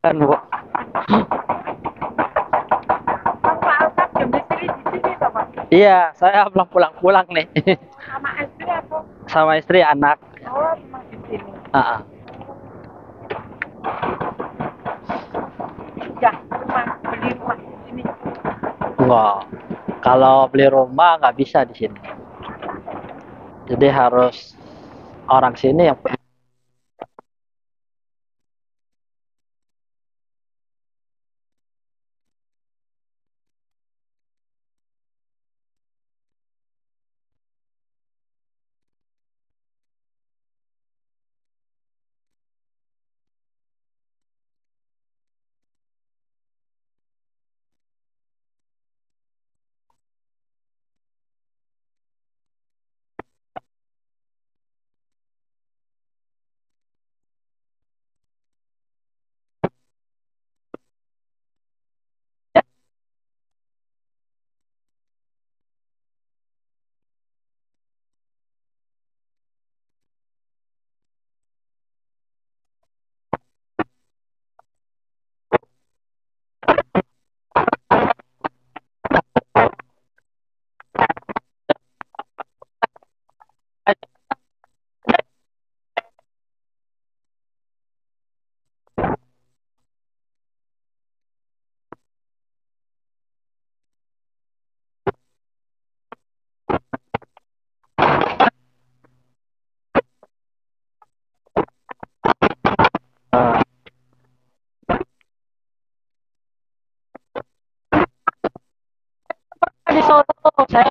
Kan Bu. Bang Pak Alkaf jam di sini toh, Pak? Iya, saya belum pulang-pulang nih. Sama istri atau? Sama istri, anak. Oh, memang di sini. Ah, ah. Ya, rumah, beli rumah di sini. Enggak. Kalau beli rumah nggak bisa di sini. Jadi harus orang sini yang punya. Di Solo, saya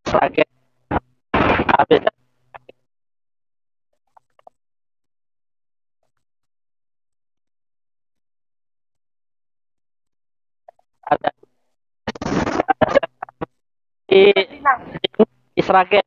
Sragen habis ada di, di Sragen.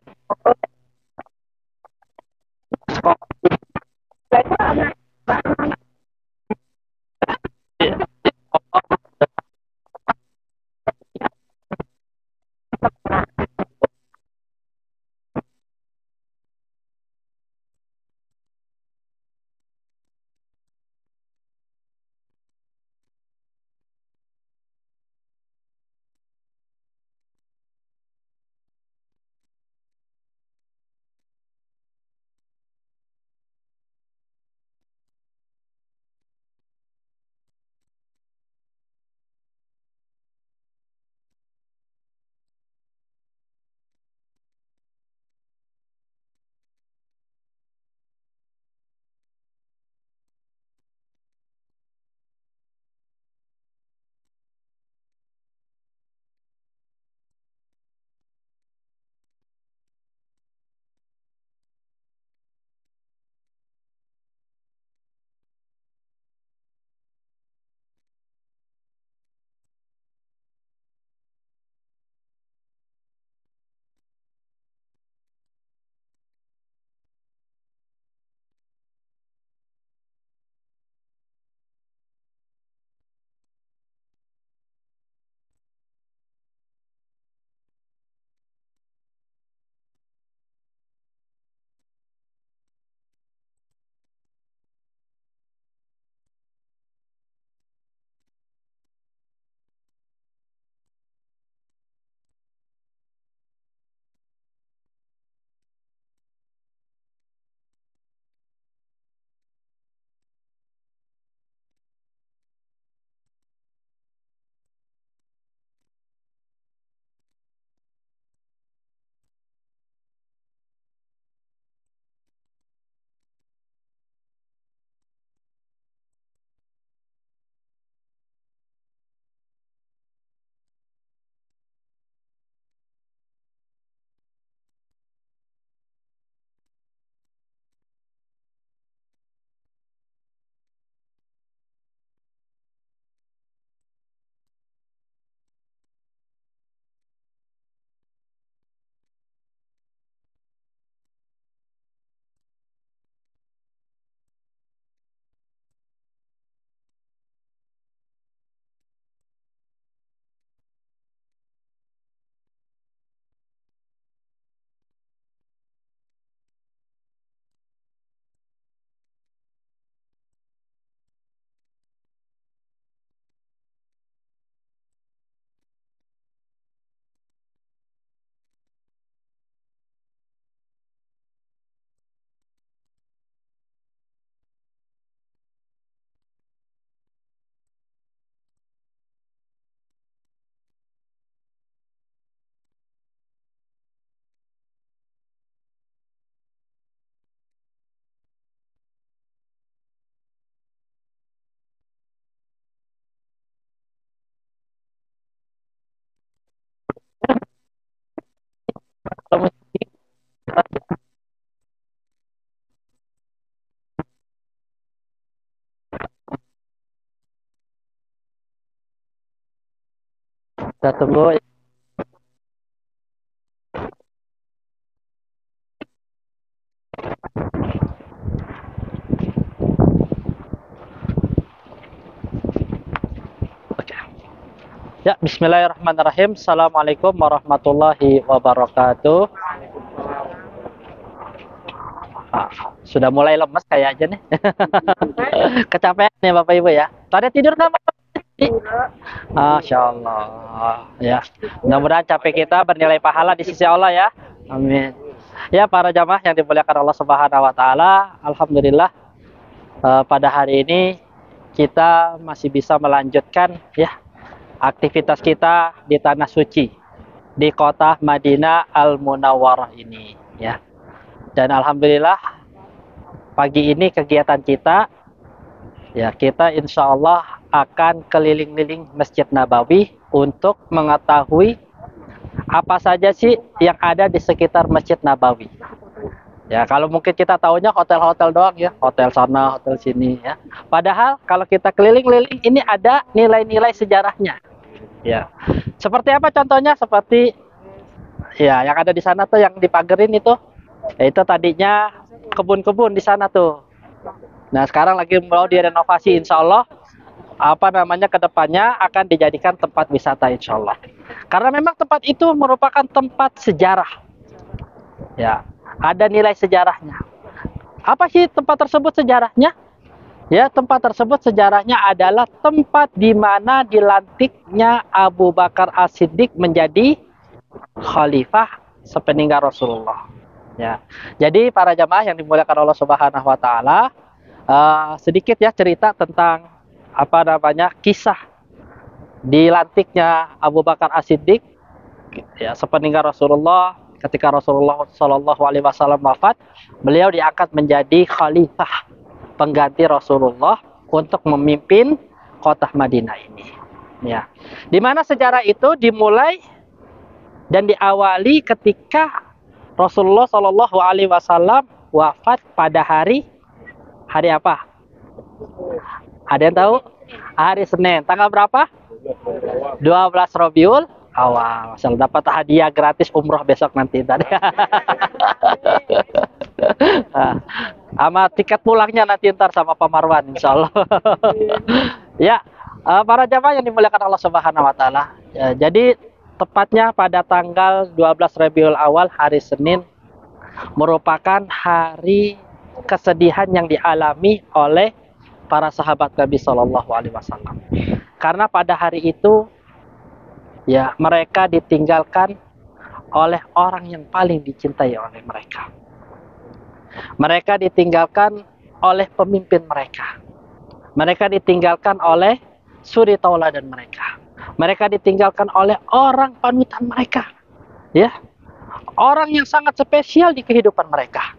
Kita tunggu. Oke. Ya, bismillahirrahmanirrahim. Assalamualaikum warahmatullahi wabarakatuh. Ah, sudah mulai lemes kayaknya nih. Kecapean nih Bapak Ibu ya. Tadi tidur nggak Bapak? Masya Allah. Ya, mudah-mudahan capek kita bernilai pahala di sisi Allah ya. Amin. Ya, para jamaah yang dimuliakan Allah Subhanahu wa taala, alhamdulillah pada hari ini kita masih bisa melanjutkan ya aktivitas kita di tanah suci di kota Madinah Al Munawwarah ini ya. Dan alhamdulillah pagi ini kegiatan kita ya, kita insya Allah akan keliling-liling Masjid Nabawi untuk mengetahui apa saja sih yang ada di sekitar Masjid Nabawi. Ya, kalau mungkin kita tahunya hotel-hotel doang ya, hotel sana, hotel sini ya. Padahal kalau kita keliling-liling ini ada nilai-nilai sejarahnya. Ya. Seperti apa contohnya? Seperti ya yang ada di sana tuh yang dipagerin itu. Itu tadinya kebun-kebun di sana tuh. Nah, sekarang lagi mau direnovasi insya Allah. Apa namanya, kedepannya akan dijadikan tempat wisata insya Allah. Karena memang tempat itu merupakan tempat sejarah. Ya, ada nilai sejarahnya. Apa sih tempat tersebut sejarahnya? Ya, tempat tersebut sejarahnya adalah tempat di mana dilantiknya Abu Bakar As-Siddiq menjadi khalifah sepeninggal Rasulullah. Ya, jadi para jamaah yang dimuliakan Allah Subhanahu Wa Taala, sedikit ya cerita tentang apa namanya kisah dilantiknya Abu Bakar As-Siddiq ya sepeninggal Rasulullah. Ketika Rasulullah Shallallahu Alaihi Wasallam wafat, beliau diangkat menjadi khalifah pengganti Rasulullah untuk memimpin kota Madinah ini. Ya, di mana sejarah itu dimulai dan diawali ketika Rasulullah Shallallahu Alaihi Wasallam wafat pada hari apa? Ada yang tahu? Hari Senin. Tanggal berapa? 12 Rabiul Awal. Masalah dapat hadiah gratis umroh besok nanti tadi. Sama tiket pulangnya nanti ntar sama Pak Marwan insya Allah. Ya, para jamaah yang dimuliakan Allah Subhanahu Wa Taala. Ya, jadi tepatnya pada tanggal 12 Rabiul Awal, hari Senin, merupakan hari kesedihan yang dialami oleh para sahabat Nabi Shallallahu Alaihi Wasallam. Karena pada hari itu, ya, mereka ditinggalkan oleh orang yang paling dicintai oleh mereka. Mereka ditinggalkan oleh pemimpin mereka. Mereka ditinggalkan oleh suri tauladan mereka. Mereka ditinggalkan oleh orang panutan mereka, ya, orang yang sangat spesial di kehidupan mereka,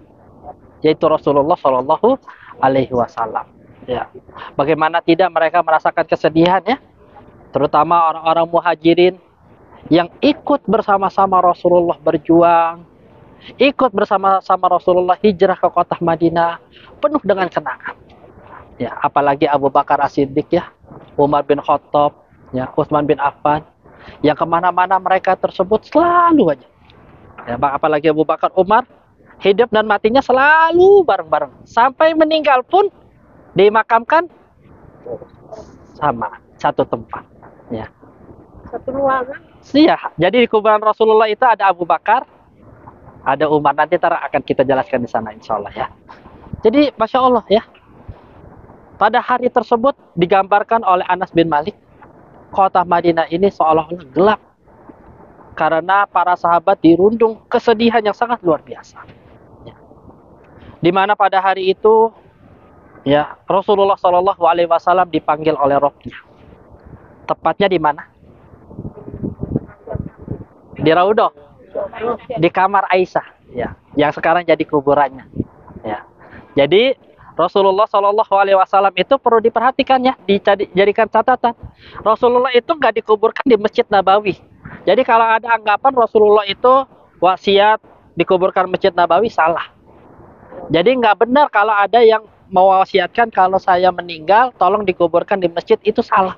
yaitu Rasulullah Shallallahu Alaihi Wasallam. Ya, bagaimana tidak mereka merasakan kesedihan ya, terutama orang-orang muhajirin yang ikut bersama-sama Rasulullah berjuang, ikut bersama-sama Rasulullah hijrah ke kota Madinah penuh dengan kenangan. Ya, apalagi Abu Bakar As-Siddiq ya, Umar bin Khattab, ya, Utsman bin Affan, yang kemana-mana mereka tersebut selalu aja. Ya, apalagi Abu Bakar, Umar, hidup dan matinya selalu bareng-bareng. Sampai meninggal pun dimakamkan sama satu tempat. Ya. Satu ruangan. Iya, jadi di kuburan Rasulullah itu ada Abu Bakar, ada Umar. Nanti akan kita jelaskan di sana insya Allah ya. Jadi Masya Allah ya, pada hari tersebut digambarkan oleh Anas bin Malik, kota Madinah ini seolah-olah gelap karena para sahabat dirundung kesedihan yang sangat luar biasa. Ya. Di mana pada hari itu, ya, Rasulullah Shallallahu Alaihi Wasallam dipanggil oleh Rohnya. Tepatnya di mana? Di Raudhah, di kamar Aisyah, ya, yang sekarang jadi kuburannya. Ya. Jadi Rasulullah Shallallahu Alaihi Wasallam itu perlu diperhatikan ya, dijadikan catatan. Rasulullah itu nggak dikuburkan di Masjid Nabawi. Jadi kalau ada anggapan Rasulullah itu wasiat dikuburkan Masjid Nabawi salah. Jadi nggak benar kalau ada yang mewasiatkan kalau saya meninggal tolong dikuburkan di masjid, itu salah.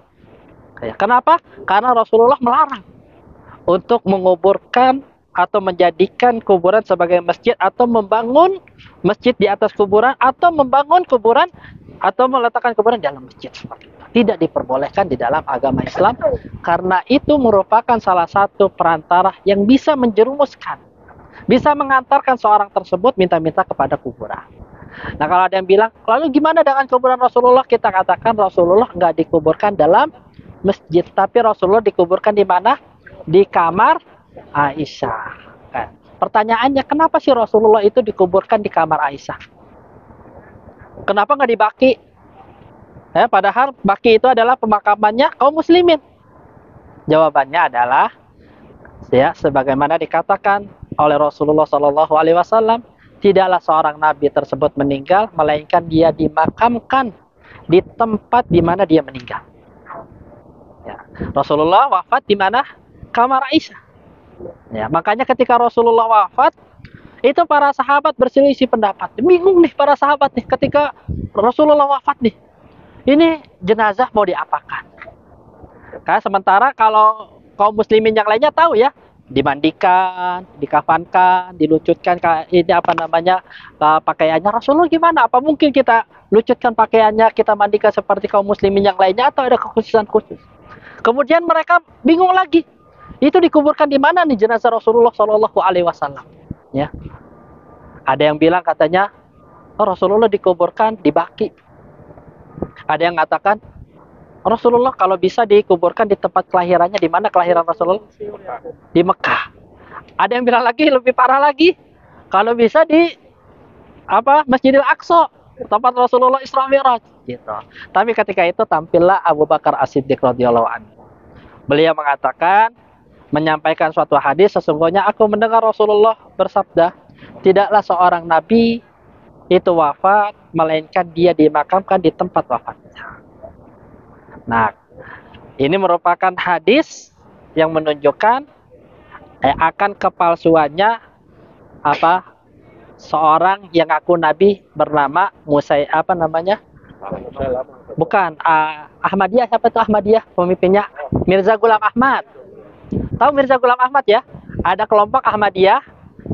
Kenapa? Karena Rasulullah melarang untuk menguburkan atau menjadikan kuburan sebagai masjid atau membangun masjid di atas kuburan atau membangun kuburan atau meletakkan kuburan di dalam masjid. Tidak diperbolehkan di dalam agama Islam karena itu merupakan salah satu perantara yang bisa menjerumuskan, bisa mengantarkan seorang tersebut minta-minta kepada kuburan. Nah, kalau ada yang bilang, lalu gimana dengan kuburan Rasulullah? Kita katakan Rasulullah nggak dikuburkan dalam masjid, tapi Rasulullah dikuburkan di mana? Di kamar Aisyah. Kan? Pertanyaannya, kenapa sih Rasulullah itu dikuburkan di kamar Aisyah? Kenapa nggak di Baqi? Padahal Baqi itu adalah pemakamannya kaum muslimin. Jawabannya adalah, ya, sebagaimana dikatakan oleh Rasulullah SAW, tidaklah seorang nabi tersebut meninggal melainkan dia dimakamkan di tempat di mana dia meninggal. Ya. Rasulullah wafat di mana? Kamar Aisyah. Ya, makanya ketika Rasulullah wafat, itu para sahabat berselisih pendapat. Bingung nih para sahabat nih ketika Rasulullah wafat nih. Ini jenazah mau diapakan? Karena sementara kalau kaum muslimin yang lainnya tahu ya, dimandikan, dikafankan, dilucutkan, ini apa namanya, pakaiannya. Rasulullah gimana? Apa mungkin kita lucutkan pakaiannya, kita mandikan seperti kaum muslimin yang lainnya, atau ada kekhususan khusus? Kemudian mereka bingung lagi. Itu dikuburkan di mana nih jenazah Rasulullah Shallallahu Alaihi Wasallam? Ya, ada yang bilang katanya, oh, Rasulullah dikuburkan di Baqi. Ada yang mengatakan Rasulullah kalau bisa dikuburkan di tempat kelahirannya. Di mana kelahiran Rasulullah? Di Mekah. Ada yang bilang lagi lebih parah lagi, kalau bisa di Masjidil Aqsa, tempat Rasulullah Isra Mi'raj gitu. Tapi ketika itu tampillah Abu Bakar As-Siddiq radhiyallahu anhu. Beliau mengatakan, menyampaikan suatu hadis, sesungguhnya aku mendengar Rasulullah bersabda, tidaklah seorang nabi itu wafat melainkan dia dimakamkan di tempat wafatnya. Nah, ini merupakan hadis yang menunjukkan akan kepalsuannya seorang yang ngaku nabi bernama bukan Ahmadiyah. Siapa itu Ahmadiyah? Pemimpinnya Mirza Ghulam Ahmad. Tahu Mirza Ghulam Ahmad ya? Ada kelompok Ahmadiyah,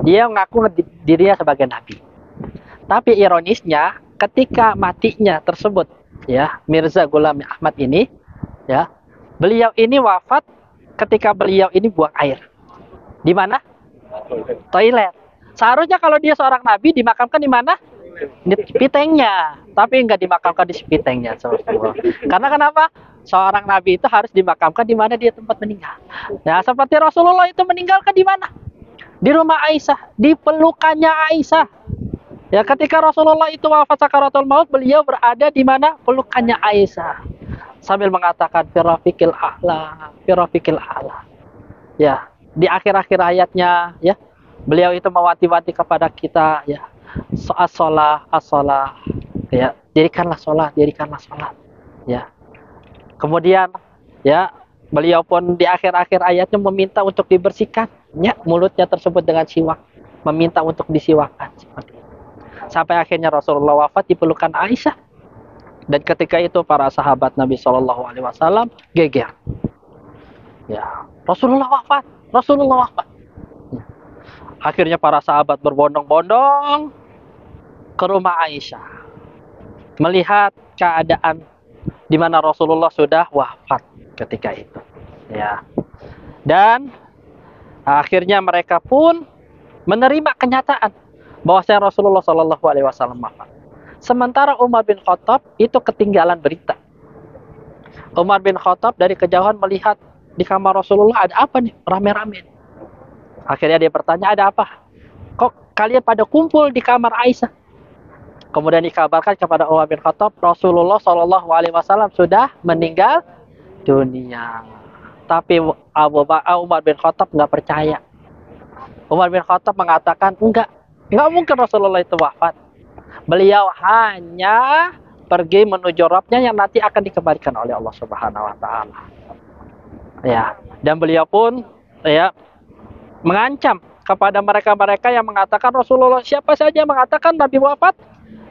dia mengaku dirinya sebagai nabi. Tapi ironisnya ketika matinya tersebut, ya, Mirza Ghulam Ahmad ini, ya, beliau ini wafat ketika beliau ini buang air. Di mana? Toilet. Seharusnya kalau dia seorang nabi dimakamkan di mana? Di pitengnya. Tapi nggak dimakamkan di pitengnya. Karena kenapa? Seorang nabi itu harus dimakamkan di mana dia tempat meninggal. Nah, seperti Rasulullah itu meninggalkan di mana? Di rumah Aisyah, di pelukannya Aisyah. Ya, ketika Rasulullah itu wafat sakaratul maut, beliau berada di mana? Pelukannya Aisyah. Sambil mengatakan firafiqil a'la, firafiqil a'la. Ya, di akhir-akhir ayatnya, ya, beliau itu mewanti-wanti kepada kita, ya, as-shalah, as-shalah. Ya, dirikanlah salat, dirikanlah salat. Ya. Kemudian, ya, beliau pun di akhir-akhir ayatnya meminta untuk dibersihkan, ya, mulutnya tersebut dengan siwak, meminta untuk disiwakkan seperti itu. Sampai akhirnya Rasulullah wafat di pelukan Aisyah. Dan ketika itu para sahabat Nabi Shallallahu Alaihi Wasallam geger. Ya, Rasulullah wafat, Rasulullah wafat. Ya. Akhirnya para sahabat berbondong-bondong ke rumah Aisyah, melihat keadaan di mana Rasulullah sudah wafat ketika itu. Ya. Dan akhirnya mereka pun menerima kenyataan bahwasanya Rasulullah Shallallahu Alaihi Wasallam wafat. Sementara Umar bin Khattab itu ketinggalan berita. Umar bin Khattab dari kejauhan melihat di kamar Rasulullah ada apa nih, rame-rame. Akhirnya dia bertanya, ada apa? Kok kalian pada kumpul di kamar Aisyah? Kemudian dikabarkan kepada Umar bin Khattab, Rasulullah Shallallahu Alaihi Wasallam sudah meninggal dunia. Tapi Umar bin Khattab nggak percaya. Umar bin Khattab mengatakan, Enggak mungkin Rasulullah itu wafat. Beliau hanya pergi menuju Rabbnya yang nanti akan dikembalikan oleh Allah Subhanahu wa taala. Ya, dan beliau pun, ya, mengancam kepada mereka-mereka yang mengatakan Rasulullah, siapa saja yang mengatakan Nabi wafat,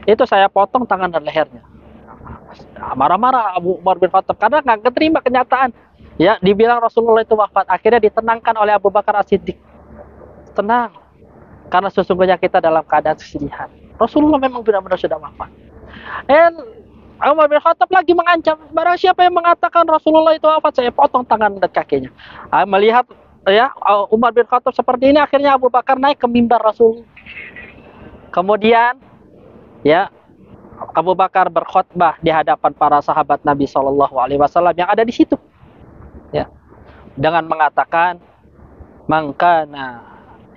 itu saya potong tangan dan lehernya. Marah-marah Abu Umar bin Khattab karena nggak keterima kenyataan. Ya, dibilang Rasulullah itu wafat. Akhirnya ditenangkan oleh Abu Bakar As-Siddiq. Tenang, karena sesungguhnya kita dalam keadaan kesedihan. Rasulullah memang benar-benar sudah wafat. Dan Umar bin Khattab lagi mengancam, barang siapa yang mengatakan Rasulullah itu wafat, saya potong tangan dan kakinya. Melihat ya Umar bin Khattab seperti ini, akhirnya Abu Bakar naik ke mimbar Rasul. Kemudian ya Abu Bakar berkhutbah di hadapan para sahabat Nabi Shallallahu Alaihi Wasallam yang ada di situ, ya, dengan mengatakan, "Mangkana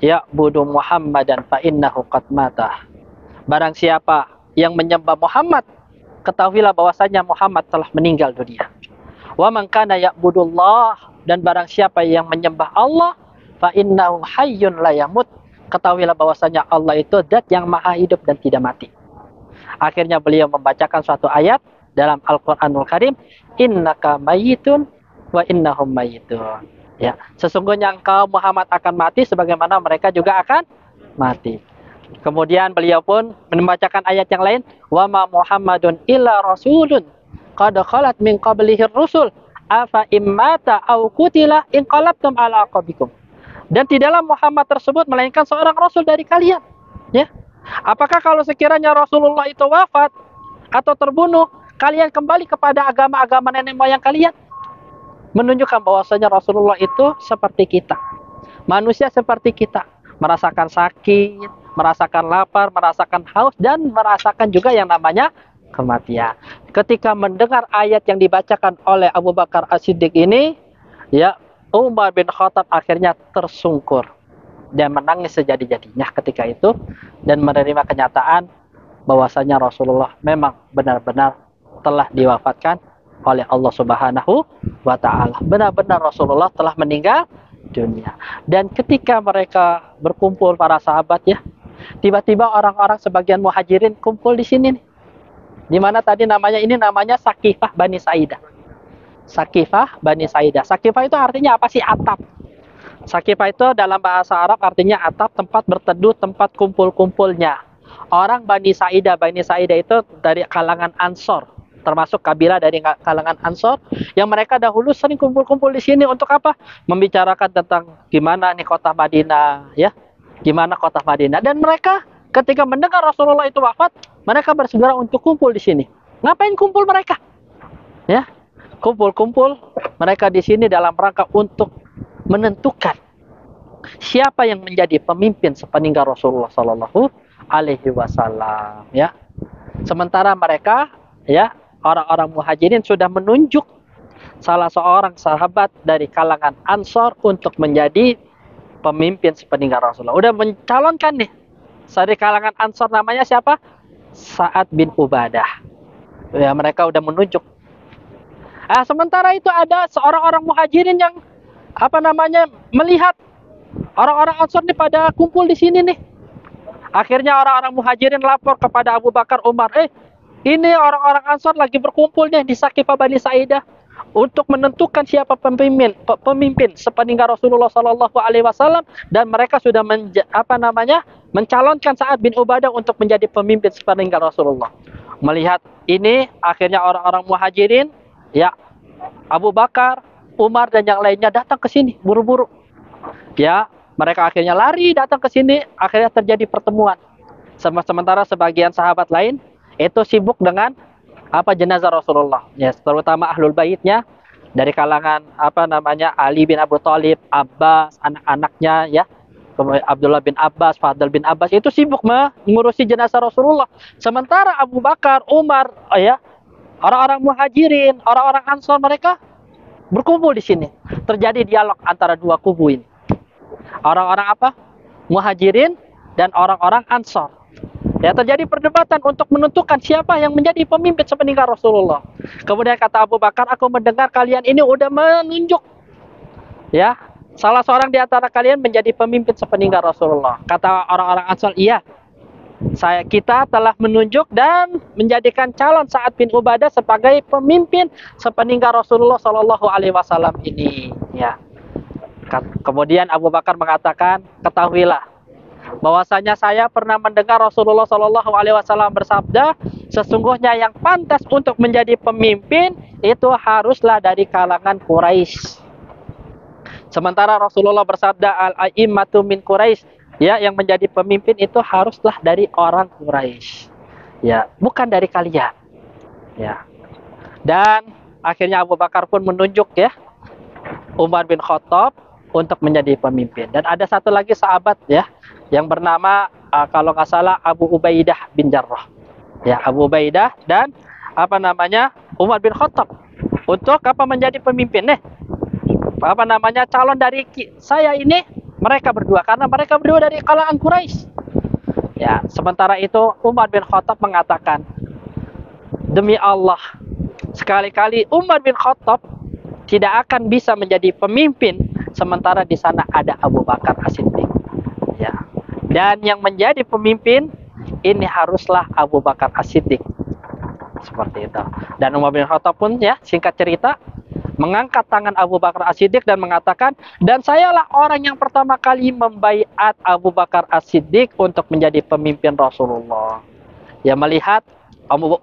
ya'budu Muhammadan fa innahu qad mata." Barang siapa yang menyembah Muhammad, ketahuilah bahwasanya Muhammad telah meninggal dunia. Wa man kana ya'budullah, dan barang siapa yang menyembah Allah, fa innahu hayyun la yamut, ketahuilah bahwasanya Allah itu zat yang maha hidup dan tidak mati. Akhirnya beliau membacakan suatu ayat dalam Al-Qur'anul Karim, innaka mayyitun wa innahum mayyitun. Ya, sesungguhnya engkau Muhammad akan mati sebagaimana mereka juga akan mati. Kemudian beliau pun membacakan ayat yang lain, wa ma Muhammadun illa rasulun qad khalat min qablihi rusul afa immata aw qutila inqalabtum ala aqabikum. Dan tidaklah Muhammad tersebut melainkan seorang rasul dari kalian, ya. Apakah kalau sekiranya Rasulullah itu wafat atau terbunuh, kalian kembali kepada agama-agama nenek moyang kalian? Menunjukkan bahwasanya Rasulullah itu seperti kita, manusia seperti kita, merasakan sakit, merasakan lapar, merasakan haus, dan merasakan juga yang namanya kematian. Ketika mendengar ayat yang dibacakan oleh Abu Bakar As-Siddiq ini, ya, Umar bin Khattab akhirnya tersungkur dan menangis sejadi-jadinya ketika itu, dan menerima kenyataan bahwasanya Rasulullah memang benar-benar telah diwafatkan oleh Allah Subhanahu wa Ta'ala. Benar-benar Rasulullah telah meninggal dunia. Dan ketika mereka berkumpul para sahabat, ya, tiba-tiba orang-orang sebagian muhajirin kumpul di sini nih. Di mana tadi namanya, ini namanya Sakifah Bani Saidah. Sakifah Bani Saidah. Sakifah itu artinya apa sih? Atap. Sakifah itu dalam bahasa Arab artinya atap, tempat berteduh, tempat kumpul-kumpulnya orang Bani Saidah. Bani Saidah itu dari kalangan Ansor, termasuk kabilah dari kalangan Ansor, yang mereka dahulu sering kumpul-kumpul di sini untuk apa? Membicarakan tentang gimana nih kota Madinah, ya, gimana kota Madinah. Dan mereka ketika mendengar Rasulullah itu wafat, mereka bersegera untuk kumpul di sini. Ngapain kumpul mereka? Ya, kumpul-kumpul mereka di sini dalam rangka untuk menentukan siapa yang menjadi pemimpin sepeninggal Rasulullah Sallallahu Alaihi Wasallam. Ya, sementara mereka, ya, orang-orang muhajirin sudah menunjuk salah seorang sahabat dari kalangan Ansor untuk menjadi pemimpin sepeninggal Rasulullah. Udah mencalonkan nih dari kalangan Ansor, namanya siapa? Sa'ad bin Ubadah. Ya, mereka udah menunjuk. Sementara itu ada seorang orang muhajirin yang melihat orang-orang Ansor ini pada kumpul di sini nih. Akhirnya orang-orang muhajirin lapor kepada Abu Bakar, Umar, ini orang-orang Ansor lagi berkumpul nih di Sakifah Bani Saidah untuk menentukan siapa pemimpin sepeninggal Rasulullah Sallallahu Alaihi Wasallam, dan mereka sudah mencalonkan Sa'ad bin Ubadah untuk menjadi pemimpin sepeninggal Rasulullah. Melihat ini, akhirnya orang-orang muhajirin, ya, Abu Bakar, Umar dan yang lainnya datang ke sini buru-buru. Ya, mereka akhirnya lari datang ke sini, akhirnya terjadi pertemuan. Sementara sebagian sahabat lain itu sibuk dengan jenazah Rasulullah, ya, terutama ahlul baitnya dari kalangan Ali bin Abu Thalib, Abbas, anak-anaknya, ya, Abdullah bin Abbas, Fadl bin Abbas, itu sibuk mengurusi jenazah Rasulullah. Sementara Abu Bakar, Umar, ya, orang-orang muhajirin, orang-orang Ansor, mereka berkumpul di sini. Terjadi dialog antara dua kubu ini. Orang-orang muhajirin dan orang-orang Ansor. Ya, terjadi perdebatan untuk menentukan siapa yang menjadi pemimpin sepeninggal Rasulullah. Kemudian kata Abu Bakar, aku mendengar kalian ini udah menunjuk, ya, salah seorang di antara kalian menjadi pemimpin sepeninggal Rasulullah. Kata orang-orang Ansor, iya, kita telah menunjuk dan menjadikan calon Sa'ad bin Ubadah sebagai pemimpin sepeninggal Rasulullah Sallallahu Alaihi Wasallam ini. Ya. Kemudian Abu Bakar mengatakan, ketahuilah bahwasanya saya pernah mendengar Rasulullah Shallallahu Alaihi Wasallam bersabda, sesungguhnya yang pantas untuk menjadi pemimpin itu haruslah dari kalangan Quraisy. Sementara Rasulullah bersabda, al-a'immatu min Quraisy, ya, yang menjadi pemimpin itu haruslah dari orang Quraisy, ya, bukan dari kalian, ya. Dan akhirnya Abu Bakar pun menunjuk, ya, Umar bin Khattab untuk menjadi pemimpin. Dan ada satu lagi sahabat, ya, yang bernama kalau nggak salah Abu Ubaidah bin Jarrah, ya, Abu Ubaidah dan Umar bin Khattab untuk menjadi pemimpin, calon dari saya ini, mereka berdua, karena mereka berdua dari kalangan Quraisy, ya. Sementara itu Umar bin Khattab mengatakan, demi Allah, sekali-kali Umar bin Khattab tidak akan bisa menjadi pemimpin sementara di sana ada Abu Bakar As-Siddiq, ya. Dan yang menjadi pemimpin ini haruslah Abu Bakar As-Siddiq, seperti itu. Dan Umar bin Khattab pun, ya, singkat cerita, mengangkat tangan Abu Bakar As-Siddiq dan mengatakan, dan sayalah orang yang pertama kali membaiat Abu Bakar As-Siddiq untuk menjadi pemimpin Rasulullah. Ya, melihat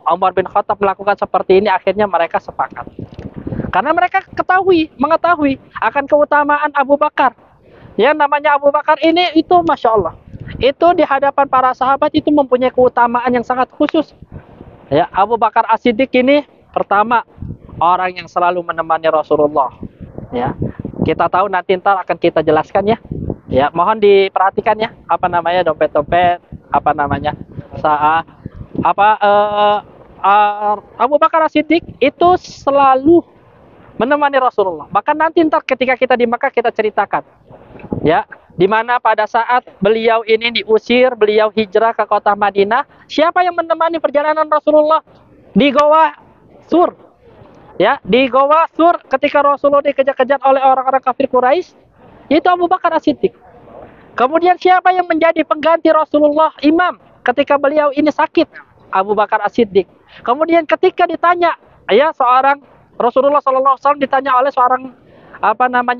Umar bin Khattab melakukan seperti ini, akhirnya mereka sepakat. Karena mereka mengetahui akan keutamaan Abu Bakar. Ya, namanya Abu Bakar ini itu Masya Allah, itu di hadapan para sahabat itu mempunyai keutamaan yang sangat khusus. Ya, Abu Bakar As-Siddiq ini pertama, orang yang selalu menemani Rasulullah, ya. Kita tahu nanti akan kita jelaskan, ya. Ya, mohon diperhatikan, ya, dompet-dompet, Abu Bakar As-Siddiq itu selalu menemani Rasulullah. Bahkan nanti ketika kita di Mekah kita ceritakan, ya, di mana pada saat beliau ini diusir, beliau hijrah ke kota Madinah, siapa yang menemani perjalanan Rasulullah di Goa Sur? Ya, di Goa Sur ketika Rasulullah dikejar-kejar oleh orang-orang kafir Quraisy, itu Abu Bakar As-Siddiq. Kemudian siapa yang menjadi pengganti Rasulullah imam ketika beliau ini sakit? Abu Bakar As-Siddiq. Kemudian ketika ditanya, ya, seorang Rasulullah SAW ditanya oleh seorang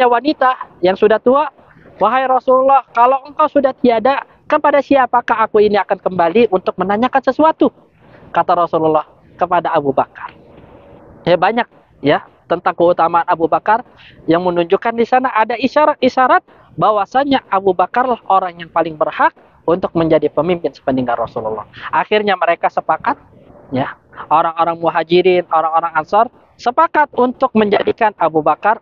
wanita yang sudah tua, wahai Rasulullah, kalau engkau sudah tiada, kepada siapakah aku ini akan kembali untuk menanyakan sesuatu? Kata Rasulullah, kepada Abu Bakar. Ya, banyak, ya, tentang keutamaan Abu Bakar yang menunjukkan di sana ada isyarat-isyarat bahwasanya Abu Bakar lah orang yang paling berhak untuk menjadi pemimpin sepeninggal Rasulullah. Akhirnya mereka sepakat, ya, orang-orang Muhajirin, orang-orang Ansar sepakat untuk menjadikan Abu Bakar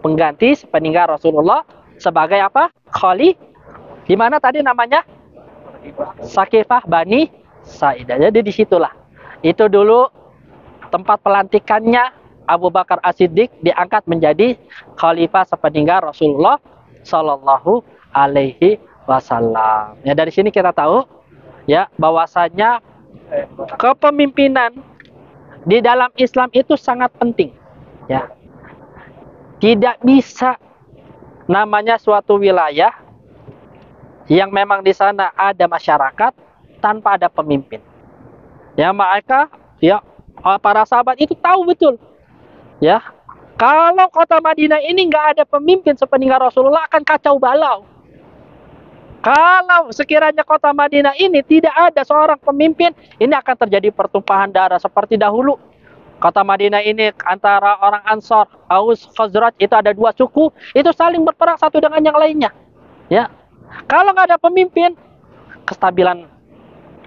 pengganti sepeninggal Rasulullah sebagai Khalifah. Di mana tadi namanya? Sakifah Bani Sa'idah. Jadi disitulah. Itu dulu tempat pelantikannya Abu Bakar As-Siddiq diangkat menjadi khalifah sepeninggal Rasulullah Shallallahu Alaihi Wasallam. Ya, dari sini kita tahu, ya, bahwasanya kepemimpinan di dalam Islam itu sangat penting. Ya, tidak bisa namanya suatu wilayah yang memang di sana ada masyarakat tanpa ada pemimpin. Ya, mereka, ya, para sahabat itu tahu betul, ya, kalau kota Madinah ini nggak ada pemimpin sepeninggal Rasulullah akan kacau balau. Kalau sekiranya kota Madinah ini tidak ada seorang pemimpin, ini akan terjadi pertumpahan darah seperti dahulu. Kota Madinah ini antara orang Ansar, Aus, Khazraj, itu ada dua suku, itu saling berperang satu dengan yang lainnya. Ya, kalau nggak ada pemimpin, kestabilan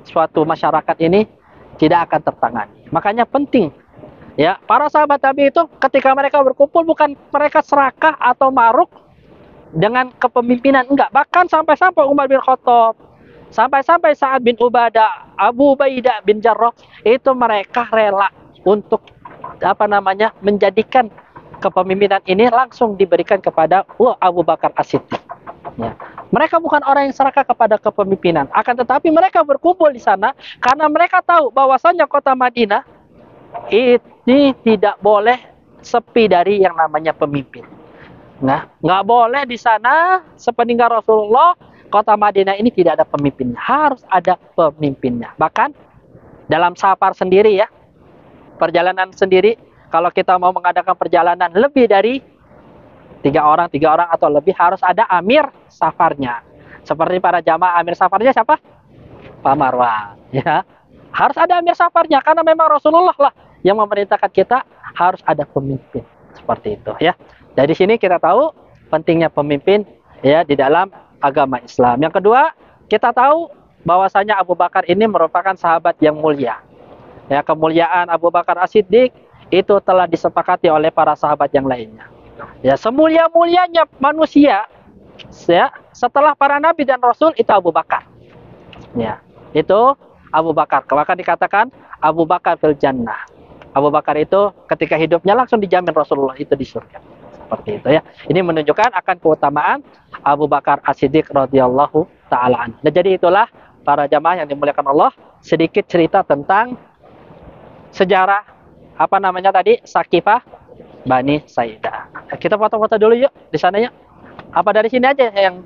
suatu masyarakat ini tidak akan tertangani. Makanya penting, ya, para sahabat Nabi itu ketika mereka berkumpul bukan mereka serakah atau maruk dengan kepemimpinan, enggak. Bahkan sampai-sampai Umar bin Khattab, sampai-sampai Sa'ad bin Ubadah, Abu Ubaidah bin Jarrah, itu mereka rela untuk menjadikan kepemimpinan ini langsung diberikan kepada Abu Bakar As-Siddiq. Ya. Mereka bukan orang yang serakah kepada kepemimpinan, akan tetapi mereka berkumpul di sana karena mereka tahu bahwasanya kota Madinah ini tidak boleh sepi dari yang namanya pemimpin. Nah, nggak boleh di sana sepeninggal Rasulullah kota Madinah ini tidak ada pemimpinnya, harus ada pemimpinnya. Bahkan dalam safar sendiri, ya, perjalanan sendiri, kalau kita mau mengadakan perjalanan lebih dari tiga orang atau lebih harus ada amir safarnya. Seperti para jamaah, amir safarnya siapa? Pak Marwan, ya. Harus ada amir safarnya karena memang Rasulullah lah yang memerintahkan kita harus ada pemimpin seperti itu, ya. Dari sini kita tahu pentingnya pemimpin ya di dalam agama Islam. Yang kedua, kita tahu bahwasanya Abu Bakar ini merupakan sahabat yang mulia. Ya, kemuliaan Abu Bakar As-Siddiq itu telah disepakati oleh para sahabat yang lainnya. Ya, semulia-mulianya manusia ya, setelah para nabi dan rasul itu Abu Bakar. Ya, itu Abu Bakar. Bahkan dikatakan Abu Bakar fil jannah. Abu Bakar itu ketika hidupnya langsung dijamin Rasulullah itu di surga. Seperti itu ya. Ini menunjukkan akan keutamaan Abu Bakar As-Siddiq radhiyallahu taala anhu. Nah, jadi itulah para jamaah yang dimuliakan Allah, sedikit cerita tentang sejarah apa namanya tadi? Sakifah Bani Saidah. Kita foto-foto dulu yuk di sana yuk. Apa dari sini aja yang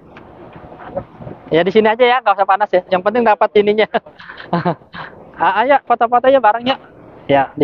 ya di sini aja ya, nggak usah panas ya. Yang penting dapat ininya. Ayo foto-foto ya bareng yuk. Ya, di